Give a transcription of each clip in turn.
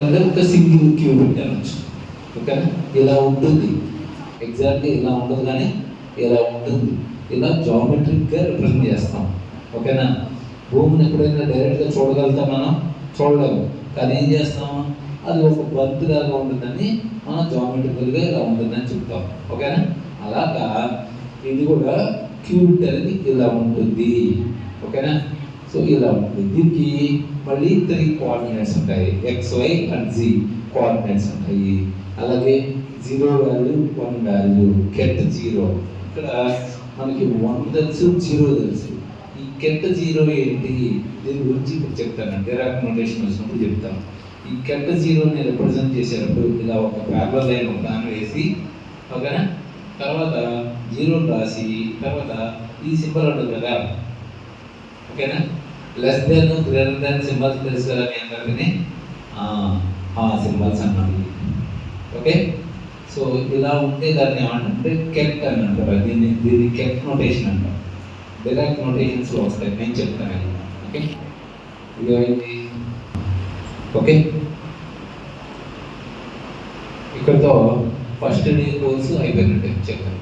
ఒక single cubit అనొచ్చు. ఓకేనా? ఇలా ఉంటుంది, ఎగ్జాక్ట్లీ ఇలా ఉండదు కానీ ఇలా ఉంటుంది. ఇలా జామెట్రిక్గా రిప్రజెంట్ చేస్తాం. ఓకేనా? భూమిని ఎప్పుడైనా డైరెక్ట్గా చూడగలుగుతాం, మనం చూడలేము. కానీ ఏం చేస్తాం, అది ఒక బంతిలాగా ఉంటుందని మనం జామెట్రికల్గా ఇలా ఉంటుందని చెప్తాం. ఓకేనా? అలాగా ఇది కూడా క్యూబిట్ అనేది ఇలా ఉంటుంది. ఓకేనా? సో ఇలా ఉంటుంది. దీనికి మళ్ళీ 3 కోఆర్డినేట్స్ ఉంటాయి, XY అండ్ Z కోఆర్డినేట్స్ ఉంటాయి. అలాగే 0 వాల్యూ 1 వాల్యూ, కెట్ 0. ఇక్కడ మనకి 1 తెలుసు, 0 తెలుసు. ఈ కెట్ 0 ఏంటి, దీని గురించి ఇప్పుడు చెప్తాను. డిరాక్ నోటేషన్ వచ్చినప్పుడు చెప్తాను. ఈ కెట్ 0ని రిప్రజెంట్ చేసేటప్పుడు ఇలా ఒక ప్యారలల్ లైన్ ఒక దాన్ని వేసి, ఓకేనా, తర్వాత 0 రాసి, తర్వాత ఈ సింబల్ ఉంటుంది కదా, ఓకేనా, less than greater than symbols తెలుసు కదా మీ అందరికీ, సింబల్స్ అన్నది. ఓకే, సో ఇలా ఉంటే దాన్ని ఏమంటే కెట్ అని అంటారు. దీన్ని కెట్ నోటేషన్ అంటారు. డిరాక్ నోటేషన్స్లో వస్తాయి, నేను చెప్తాను. ఓకే, ఇది ఓకే, ఇక్కడతో ఫస్ట్ డే కోర్సు అయిపోయినట్టే చెప్తాను.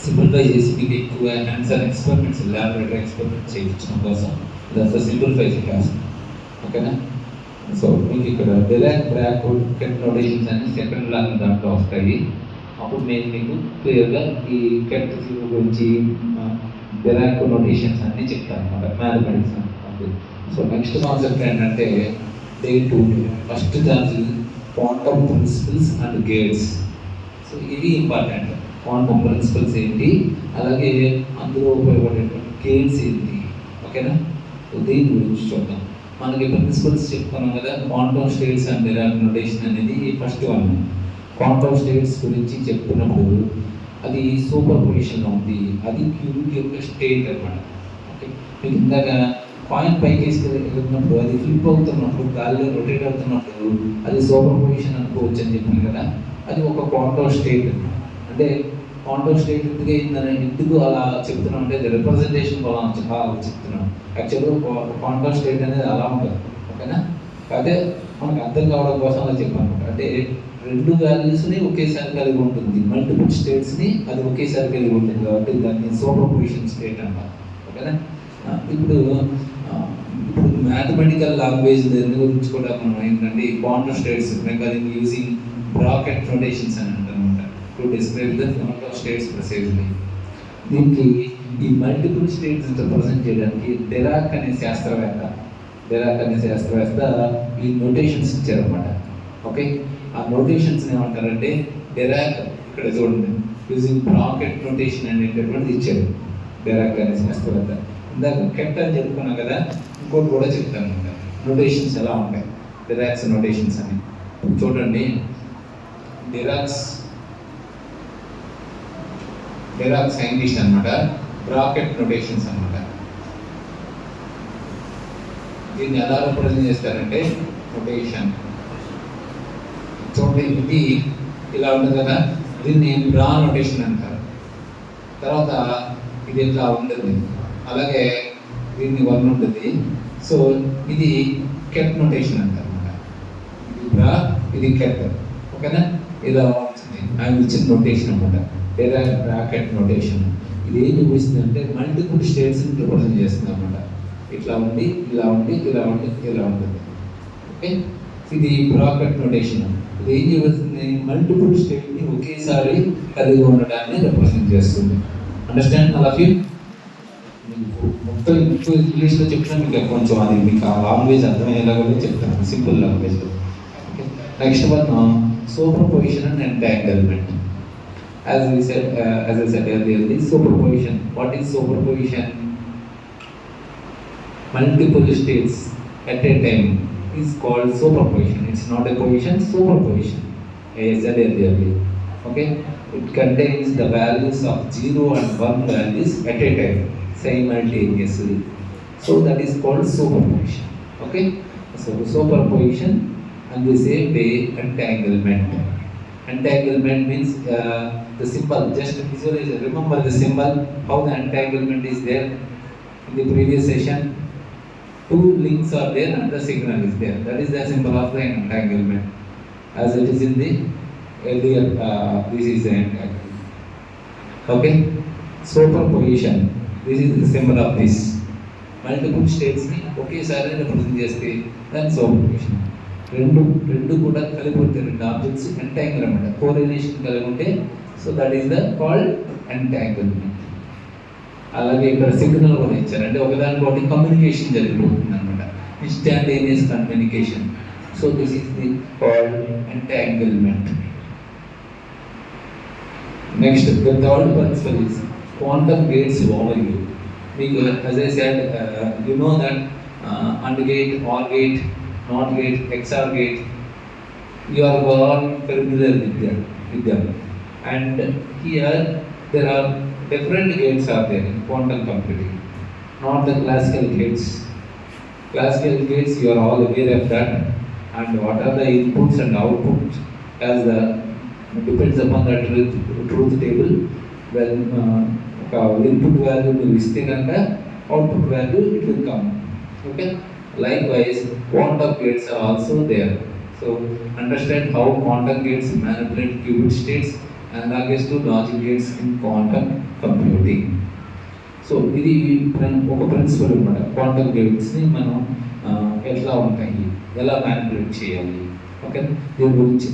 సింప్లిఫై చేసి మీకు ఎక్కువ hands and experiments, laboratory experiments చేయించడం కోసం ఇదంతా సింప్లిఫై చేయాలి. ఓకేనా? సో మీకు ఇక్కడ డిరాక్ బ్రాక్ కెట్ నోటేషన్స్ అన్ని సెకండ్ లాగా దాంట్లో వస్తాయి. అప్పుడు నేను మీకు క్లియర్గా ఈ కెట్ 0 గురించి, డిరాక్ నోటేషన్స్ అన్నీ చెప్తాను అనమాట, మ్యాథమెటిక్స్ అంటే. సో నెక్స్ట్ కాన్సెప్ట్ ఏంటంటే డే 2 ఫస్ట్ దాని quantum principles and gates. So ఇవి ఇంపార్టెంట్. క్వాంటమ్ ప్రిన్సిపల్స్ ఏంటి, అలాగే అందులో ఉపయోగపడేటువంటి గేట్స్ ఏంటి. ఓకేనా? సో దీని గురించి చూద్దాం. మనకి ప్రిన్సిపల్స్ చెప్పుకున్నాం కదా, quantum states and Dirac notation అనేది ఫస్ట్ వన్. క్వాంటమ్ స్టేట్స్ గురించి చెప్పుకున్నప్పుడు అది సూపర్ పొజిషన్లో ఉంది, అది క్యూబిట్ యొక్క స్టేట్ అనమాట. ఓకే, మీకు ఇందాక కాయిన్ పైకి వేసుకెళ్ళినప్పుడు అది ఫ్లిప్ అవుతున్నప్పుడు, గాలిలో రొటేట్ అవుతున్నప్పుడు అది సూపర్ పొజిషన్ అనుకోవచ్చు అని చెప్పాను కదా. అది ఒక క్వాంటమ్ స్టేట్. అంటే క్వాంటమ్ స్టేట్ ఎందుకు అలా చెప్తున్నాం అంటే రిప్రజెంటేషన్ వల్ల చెప్తున్నాం. యాక్చువల్గా క్వాంటమ్ స్టేట్ అనేది అలా ఉంటుంది. ఓకేనా? అదే మనకు అర్థం కావడం కోసం అలా చెప్పాను. అంటే 2 వాల్యూస్ని ఒకేసారి కలిగి ఉంటుంది, మల్టిపుల్ స్టేట్స్ని అది ఒకేసారి కలిగి ఉంటుంది కాబట్టి దాన్ని సూపర్ పొజిషన్ స్టేట్ అన్నమాట. ఓకేనా? ఇప్పుడు మ్యాథమెటికల్ లాంగ్వేజ్ గురించి కూడా మనం ఏంటంటే quantum states using bracket notations అని అంటారు అనమాట, to describe the quantum states precisely. దీనికి ఈ మల్టిపుల్ స్టేట్స్ రిప్రజెంట్ చేయడానికి డిరాక్ అనే శాస్త్రవేత్త ఈ నోటేషన్స్ ఇచ్చారన్నమాట. ఓకే, ఆ నోటేషన్స్ ఏమంటారంటే డిరాక్, ఇక్కడ చూడండి, యూజింగ్ బ్రాకెట్ నోటేషన్ అనేటటువంటిది ఇచ్చారు డిరాక్ అనే శాస్త్రవేత్త. ఇందాక కెట్ అని చెప్పుకున్నాం కదా, ఇంకోటి కూడా చెప్తాను అనమాట. నోటేషన్స్ ఎలా ఉంటాయి, డిరాక్స్ నోటేషన్స్ అని చూడండి. డిరాక్ సైంటిస్ట్ అనమాట, బ్రాకెట్ నోటేషన్స్ అనమాట. దీన్ని ఎలా రిప్రజెంట్ చేస్తారంటే నోటేషన్ చూడండి, ఇది ఇలా ఉంటుంది కదా, దీన్ని బ్రా నోటేషన్ అంటారు. తర్వాత ఇది ఇట్లా ఉంటుంది, అలాగే దీన్ని 1 ఉంటుంది. సో ఇది కెట్ నోటేషన్ అంటారు అనమాట. ఇది బ్రా, ఇది కెట్. ఓకేనా? ఇలా ఉంటుంది ఆయన ఇచ్చిన నోటేషన్ అనమాట, డిరాక్ బ్రాకెట్ నోటేషన్. ఇది ఏం చూపిస్తుంది అంటే మల్టిపుల్ స్టేట్స్ని రిప్రజెంట్ చేస్తుంది అనమాట. ఇట్లా ఉండి, ఇలా ఉండి, ఇలా ఉండి, ఇలా ఉంటుంది. ఓకే, ఇది బ్రాకెట్ నోటేషన్. ఇది ఏం చూపిస్తుంది, మల్టిపుల్ స్టేట్ని ఒకేసారి కలిగి ఉండడాన్ని రిప్రజెంట్ చేస్తుంది. అండర్స్టాండ్ అలా ఫీల్? మొత్తం ఇంగ్లీష్లో చెప్పినా మీకు కొంచెం అది మీకు ఆ లాంగ్వేజ్ అర్థమయ్యేలాగా చెప్తాను, సింపుల్ లాంగ్వేజ్లో. Okay, next one super position and entanglement. As I said earlier, the superposition. What is superposition? Multiple states at a time is called superposition. It's not a position, superposition. As I said earlier. Okay, it contains the values of 0 and 1 values at a time simultaneously. So that is called superposition. Okay, so superposition and the same way entanglement. Entanglement means the symbol, just visualize, remember the symbol, how the entanglement is there in the previous session. two links are there and the signal is there. That is the symbol of the entanglement. As it is in the earlier, this is the entanglement. Okay, superposition. This is the symbol of this. Multiple states ni ఒకేసారి represent చేస్తే దాని superposition. రెండు కూడా కలిపి ఉంటే రెండు objects entangle అనమాట, correlation కలిగి ఉంటే so that is the called entanglement. అలాగే ఇక్కడ సిగ్నల్ కూడా ఇచ్చారు, అంటే ఒకదానికొకటి కమ్యూనికేషన్ జరిగిపోతుంది అనమాట, instantaneous communication. So this is the called entanglement. Next the third principal is quantum gates overview. మీకు as I said, you know that AND gate, OR gate, NOT gate, XOR gate, you are all familiar with them. And here there are different gates are there in quantum computing, not the classical gates. Classical gates, you are all aware of that, and what are the inputs and outputs as the depends upon the truth table. When input value will ఇస్తే కనుక output value it will come. Okay, likewise quantum gates are also there. So understand how quantum gates manipulate qubit states analogous to logic gates in quantum computing. So ఇది ఒక principal అనమాట. Quantum గేట్స్ని మనం ఎట్లా ఉంటాయి, ఎలా manipulate చేయాలి, okay, దీని గురించి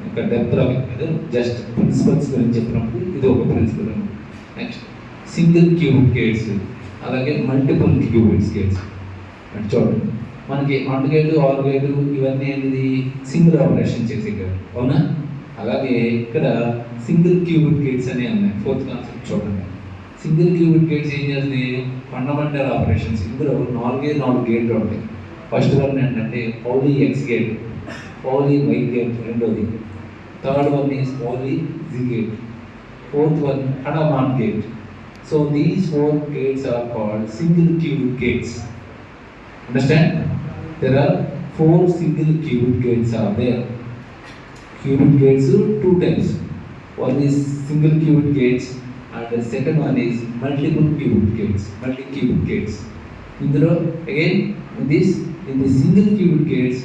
ఒక డెప్త్లో కాదు, జస్ట్ ప్రిన్సిపల్స్ గురించి చెప్పినప్పుడు ఇది ఒక principle. Next single qubit gates, అలాగే మల్టిపుల్ క్యూబిట్స్ గేట్స్. అంటే చూడండి, మనకి AND గేటు, OR గేటు ఇవన్నీ అనేది సింగిల్ ఆపరేషన్ చేసే గేట్, అవునా? అలాగే ఇక్కడ సింగిల్ క్యూబిట్ గేట్స్ అనేవి ఉన్నాయి. ఫోర్త్ కాన్సెప్ట్ చూడండి, సింగిల్ క్యూబిట్ గేట్స్ ఏం చేస్తాయి, ఫండమెంటల్ ఆపరేషన్స్. ఇందులో 4 గేట్లు ఉంటాయి. ఫస్ట్ వన్ ఏంటంటే Pauli X gate, Pauli Y gate రెండోది, third one is Pauli Z gate, fourth one Hadamard gate. So these 4 gates are called single qubit gates. Understand? There are 4 single qubit gates are there. Qubit gates 2 types. One is single qubit gates and the second one is multiple qubit gates, multi qubit gates. Again in the single qubit gates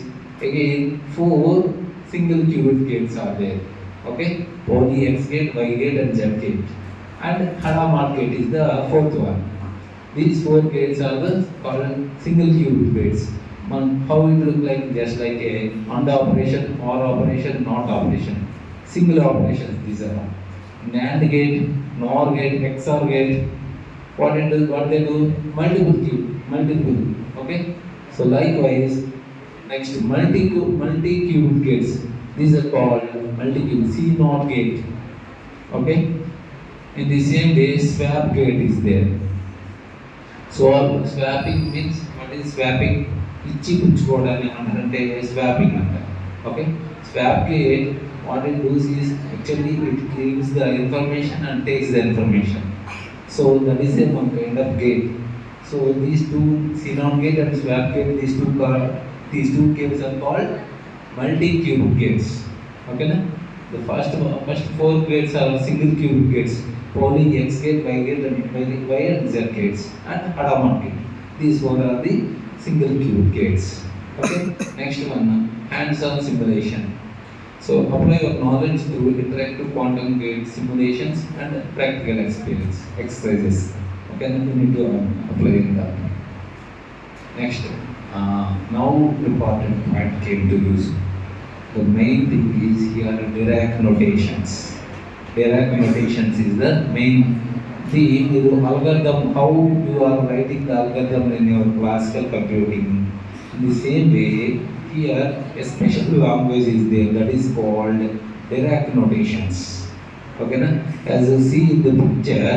again 4 single qubit gates are there. Okay, Pauli X gate, Y gate and Z gate, and Hadamard gate is the 4th one. These 4 gates are the called single qubit gates. How it look like? Just like a AND operation, OR operation, NOT operation, single operations. These are NAND gate, NOR gate, XOR gate. What they do? Multiple. Okay. So likewise, next multi qubit gates. These are called multi-qubit. C0 gate. Okay. In the same way, swap gate is there. So swapping means, what is swapping? ఇచ్చి పుచ్చుకోవడాన్ని అంటే swapping అంటారు. Okay, swap gate what it does is actually it gives the information and takes the information. So that is a one kind of gate. So these two, C0 gate and swap gate, these two gates are called multi-qubit gates. Okay, na? The first 4 gates are single qubit gates, Pauli X gate, Y gate and Y and Z gates, and Hadamard gate. These 4 are the single qubit gates. Okay, next one, hands-on simulation. So apply your knowledge through interactive quantum gate simulations and practical experience exercises. Okay, you need to apply in that. Next, now important point came to use. The main thing is here Dirac notations. Dirac notations is the main thing. The algorithm, how you are writing the algorithm in your classical computing. In the same way, here a special language is there that is called Dirac notations. Okay, na? As you see in the picture,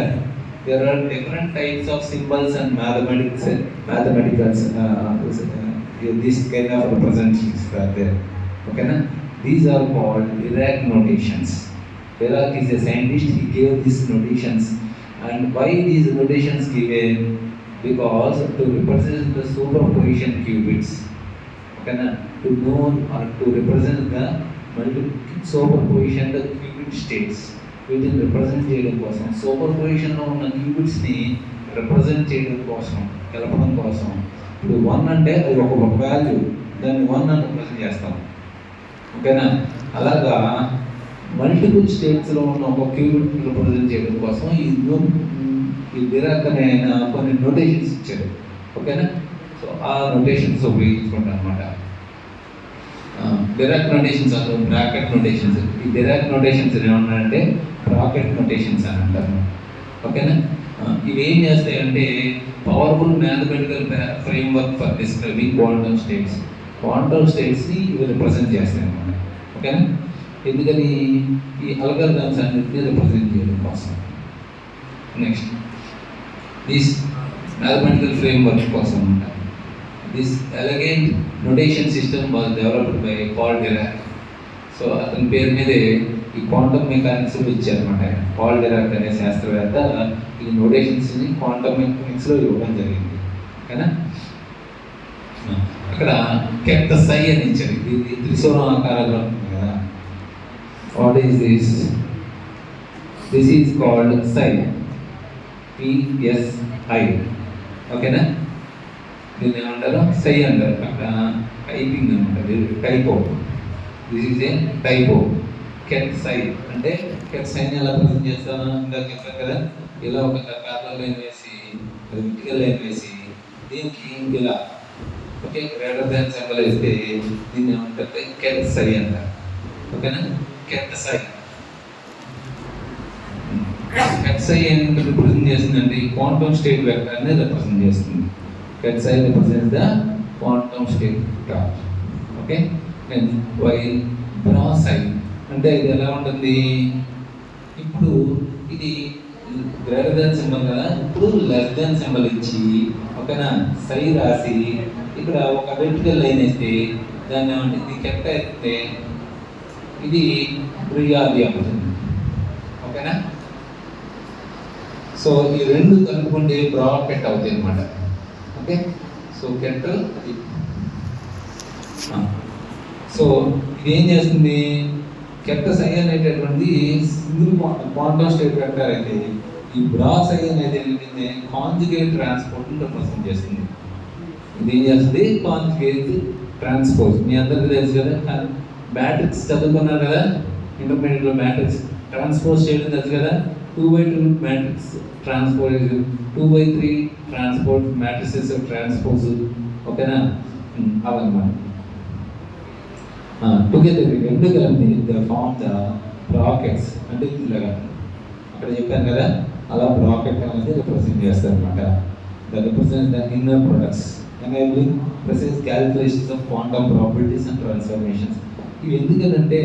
there are different types of symbols and mathematics. This kind of representations are there. Okay, na? These are called Dirac notations. Dirac is a scientist, he gave these notations. And why these notations given? Because to represent the superposition qubits. Okay, na? To know or to represent the superposition the qubit states. వీటిని represent చేయడం కోసం, super పొజిషన్లో ఉన్న క్యూబిట్స్ని represent చేయడం కోసం, కలపడం కోసం ఇప్పుడు 1 అంటే అది ఒక వాల్యూ, దాన్ని 1 అని రిప్రజెంట్ చేస్తాం. ఓకేనా? అలాగా మల్టిపుల్ స్టేట్స్లో ఉన్న ఒక క్యూబిట్ రిప్రజెంట్ చేయడం కోసం ఈ డిరాక్ అనే ఆయన కొన్ని నోటేషన్స్ ఇచ్చాడు. ఓకేనా? సో ఆ నోటేషన్స్ ఉపయోగించుకుంటాం అనమాట. డిరాక్ నోటేషన్స్ అసలు బ్రాకెట్ నోటేషన్స్. ఈ డిరాక్ నోటేషన్స్ ఏమన్నారంటే బ్రాకెట్ నోటేషన్స్ అని అంటారు. ఓకేనా? ఇవి ఏం చేస్తాయంటే powerful mathematical framework for describing quantum states. Quantum స్టేట్స్ని ఇవి రిప్రజెంట్ చేస్తాయి అన్నమాట. ఓకేనా? ఎందుకని ఈ అల్గారిథమ్స్ అన్నింటినీ రిప్రజెంట్ చేయడం కోసం. నెక్స్ట్ దిస్ మ్యాథమెటికల్ ఫ్రేమ్వర్క్ కోసం ఉంటాయి. This elegant notation system was developed by Paul Dirac. So అతని పేరు మీదే ఈ క్వాంటమ్ మెకానిక్స్ ఇచ్చారనమాట. పాల్ డిరాక్ అనే శాస్త్రవేత్త ఈ నోటేషన్స్ని క్వాంటమ్ మెకానిక్స్లో ఇవ్వడం జరిగింది. ఓకేనా? అక్కడ కెట్ సై అని ఇచ్చారు. ఇది త్రిశూలం ఆకారంలో ఉంటుంది కదా. What is this? This is called psi, PSI. ఓకేనా? దీన్ని ఏమంటారు? సై అంటారు. అక్కడ టైపింగ్ అనమాట, typo. This is a typo. Ket psi అంటే కెట్ సైని ఎలా ప్రజెంట్ చేస్తాను ఇంకా చెప్పాను కదా. ఇలా ఒక ప్యారలల్ లైన్ వేసి, విర్టికల్ లైన్ వేసి, దీనికి ఇలా ఓకే గ్రేటర్ దాన్ సింబల్ వేస్తే దీన్ని ఏమంటారు? కెట్ సై అంటారు. ఓకేనా? కెట్ సై. కెట్ సై ఏంటి రిప్రజెంట్ చేస్తుందంటే ఈ క్వాంటమ్ స్టేట్ వెక్టర్ని రిప్రజెంట్ చేస్తుంది. Ket psi represents the quantum state vector. Okay? And while bra psi అంటే ఇది ఎలా ఉంటుంది? ఇప్పుడు ఇది గ్రేటర్ దాన్ సింబల్ కదా, ఇప్పుడు లెస్ దాన్ సింబల్ ఇచ్చి ఓకేనా సై రాసి ఇక్కడ ఒక వెర్టికల్ లైన్ వేస్తే దాన్ని ఏమంటే ఇది కెట్ అయితే ఇది రియాది అవుతుంది. ఓకేనా? సో ఈ రెండు కలుపుకుంటే బ్రాకెట్ అవుతాయి అన్నమాట. ఓకే? సో కెట్ అది. సో ఇది ఏం చేస్తుంది? కెట్ సై అనేటటువంటి సింగిల్ క్వాంటమ్ స్టేట్ వెక్టర్ అయితే ఈ బ్రా సై అనేది ఏంటంటే కాంజుగేట్ ట్రాన్స్పోర్ట్ని రిప్రజెంట్ చేస్తుంది. ఇది ఏం చేస్తుంది? Conjugate transpose. మీ అందరికీ తెలుసు కదా, మ్యాట్రిక్స్ చదువుకున్నారు కదా, ఇంటర్మీడియట్లో మ్యాట్రిక్స్ ట్రాన్స్పోజ్ చేయడం తెలుసు కదా. 2/2 matrix transpose, 2/3 transpose matrices transpose. ఓకేనా? అవన్నమాట. టుగెదర్ రెండు కలిపి ద ఫార్మ్ ద బ్రాకెట్స్. అంటే ఇలాగా అక్కడ చెప్పాను కదా, అలా బ్రాకెట్ అనేది రిప్రజెంట్ చేస్తారు అనమాట. The represent the inner products enabling precise calculations of quantum properties and transformations. ఇవి ఎందుకంటే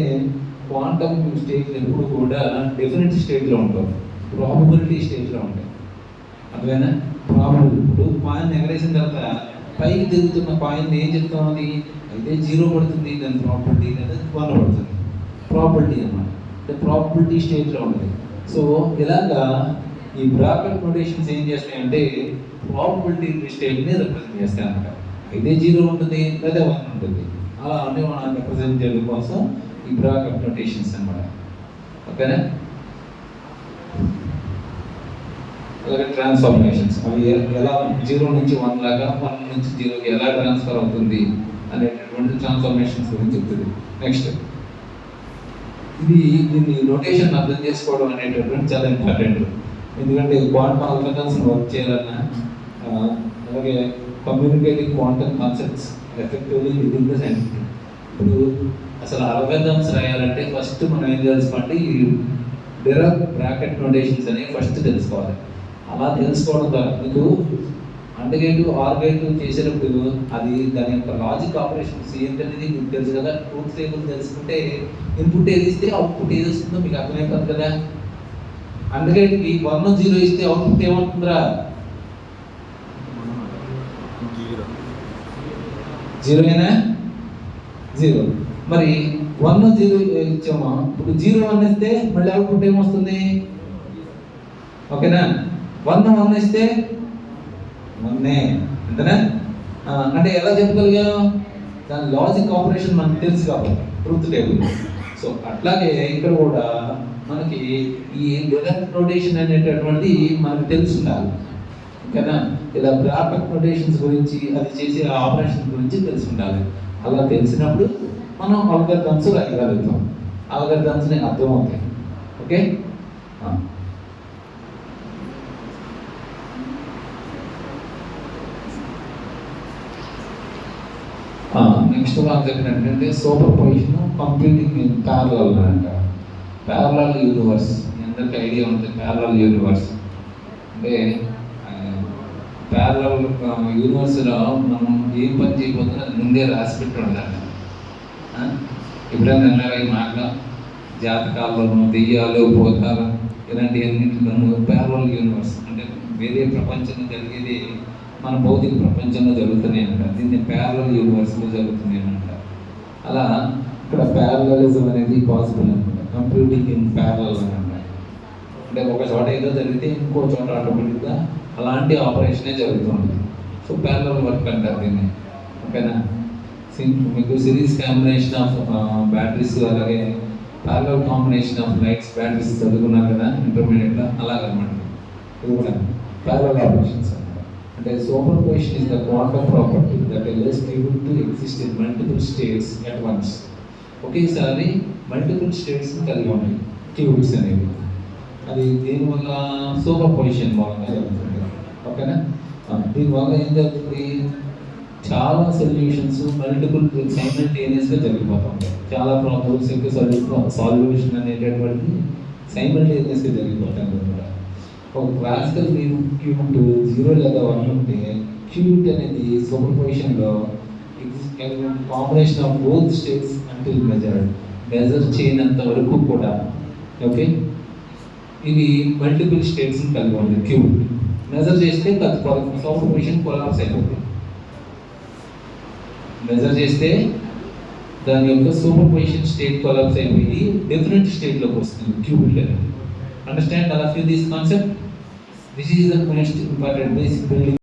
క్వాంటమ్ స్టేట్ ఎప్పుడు కూడా డెఫినెట్ స్టేట్లో ఉంటాం, ప్రాబబిలిటీ స్టేట్లో ఉంటాయి. అందుకైనా ప్రాబబిలిటీ ఇప్పుడు కాయిన్ ఎగరేసిన తర్వాత పైకి తిరుగుతున్న కాయిన్ ఏం చెప్తాం? అది అయితే 0 పడుతుంది, దాని ప్రాబిలిటీ లేదా 1 పడుతుంది. ప్రాబిలిటీ అన్నమాట. అంటే ప్రాబిలిటీ స్టేట్లో ఉంటుంది. సో ఇలాగా ఈ బ్రాకెట్ నోటేషన్స్ ఏం చేస్తాయంటే ప్రాబిలిటీ స్టేట్ని రిప్రజెంట్ చేస్తాయి అన్నమాట. అయితే 0 ఉంటుంది లేదా 1 ఉంటుంది. అలా అన్ని మనం రిప్రజెంట్ చేయడం కోసం ఈ బ్రాకెట్ నోటేషన్స్ అన్నమాట. ఓకేనా? అలాగే ట్రాన్స్ఫర్మేషన్స్ అవి ఎలా 0 నుంచి 1 లాగా 1 నుంచి 0కి ఎలా ట్రాన్స్ఫర్ అవుతుంది అనేటటువంటి ట్రాన్స్ఫర్మేషన్స్ గురించి చెప్తుంది. నెక్స్ట్ దీన్ని నోటేషన్ అర్థం చేసుకోవడం అనేటటువంటి చాలా ఇంపార్టెంట్. ఎందుకంటే క్వాంటమ్ అల్గారిథమ్స్ వర్క్ చేయాలన్నా అలాగే communicating quantum concepts effectively within the scientific. ఇప్పుడు అసలు అల్గారిథమ్స్ రాయాలంటే ఫస్ట్ మనం ఏం తెలుసుకోవాలంటే ఈ డిరాక్ బ్రాకెట్ నోటేషన్స్ అనేవి ఫస్ట్ తెలుసుకోవాలి. అలా తెలుసుకోవడం ద్వారా మీకు అండర్గేట్ ఆర్గేట్ చేసేటప్పుడు అది దాని యొక్క లాజిక్ ఆపరేషన్స్ ఏంటనేది మీకు తెలుసు కదా. ట్రూత్ టేబుల్ తెలుసుకుంటే ఇన్పుట్ ఏది ఇస్తే అవుట్పుట్ ఏది వస్తుందో మీకు అర్థమైపోతుంది కదా. అండర్గేట్కి 1 0 ఇస్తే అవుట్పుట్ ఏమవుతుందిరా? 0 0. మరి 1 0 ఇచ్చామా, ఇప్పుడు 0 1 ఇస్తే మళ్ళీ అవుట్పుట్ ఏమొస్తుంది? ఓకేనా? 1 1 ఇస్తే 1 అంతేనా? అంటే ఎలా చెప్పగలిగాం? దాని లాజిక్ ఆపరేషన్ మనకు తెలుసు కాబట్టి ట్రూత్ టేబుల్. సో అట్లాగే ఇక్కడ కూడా మనకి ఈ డిరాక్ నోటేషన్ అనేటటువంటిది మనకు తెలిసి ఉండాలి. కదా. ఇలా బ్రాకెట్ నోటేషన్స్ గురించి, అది చేసే ఆపరేషన్ గురించి తెలిసి ఉండాలి. అలా తెలిసినప్పుడు మనం ఆల్గరిథమ్స్ రాయగలుగుతాం, ఆల్గరిథమ్స్ అర్థమవుతాయి. ఓకే. నెక్స్ట్ కాన్సెప్ట్ ఏంటంటే super position computing in parallel అంట. ప్యారలల్ యూనివర్స్ అందరికి ఐడియా ఉంటుంది. ప్యారలల్ యూనివర్స్ అంటే ప్యారలల్ యూనివర్స్లో మనం ఏం పని చేయబోతున్నా అది ముందే రాసి పెట్టి ఉండాలి. ఎప్పుడైనా అన్నారు ఈ మాట, జాతకాల్లోనూ దెయ్యాలు భూతాలు ఇలాంటివన్నింటిలోనూ ప్యారలల్ యూనివర్స్ అంటే వేరే ప్రపంచంలో జరిగేది మన భౌతిక ప్రపంచంలో జరుగుతున్నాయి అంటారు. దీన్ని ప్యారలల్ యూనివర్స్లో జరుగుతున్నాయి అంటారు. అలా ఇక్కడ ప్యారలలిజం అనేది పాసిబుల్ అనమాట. కంప్యూటింగ్ ఇన్ ప్యారలల్ అని అంటారు. అంటే ఒక చోట ఏదో జరిగితే ఇంకో చోట ఆటోమేటిక్గా అలాంటి ఆపరేషనే జరుగుతుంది. సో ప్యారలల్ వర్క్ అంటారు దీన్ని. ఓకేనా. మీకు సిరీస్ కాంబినేషన్ ఆఫ్ బ్యాటరీస్, అలాగే parallel combination of lights batteries చదువుకున్నారు కదా ఇంటర్మీడియట్లో, అలాగనమాట. ఇది కూడా ప్యారలల్ ఆపరేషన్స్. అంటే super position is the quantum property that allows qubit to exist in multiple states at once. ఒకేసారి మల్టిపుల్ స్టేట్స్ కలిగి ఉంటాయి క్యూబిట్స్ అనేవి. అది దీనివల్ల సూపర్ పొజిషన్ మూలంగా జరుగుతుంది. ఓకేనా. దీనివల్ల ఏం జరుగుతుంది, చాలా సొల్యూషన్స్ మల్టిపుల్ సైమల్టేనియస్గా జరిగిపోతుంటాయి. చాలా ప్రాబ్లమ్స్ యొక్క సాల్యూషన్ అనేటటువంటిది సైమల్టేనియస్గా జరిగిపోతాయి అనమాట. ఒక క్లాసికల్ క్యూబిట్ 0 లేదా 1 ఉంటే క్యూబిట్ అనేది సూపర్ పొజిషన్లో combination of both states until measure చేయనంత వరకు కూడా. ఓకే. ఇది మల్టిపుల్ స్టేట్స్ని కలిగి ఉంది క్యూబిట్. మెజర్ చేస్తే సూపర్ పొజిషన్ కొలాప్స్ అయిపోతుంది. మెజర్ చేస్తే దాని యొక్క సూపర్ పొజిషన్ స్టేట్ కొలాప్స్ అయిపోయి డిఫరెంట్ స్టేట్లోకి వస్తుంది క్యూబిట్ అనేది. Understand all of you this concept? This is the most important basic building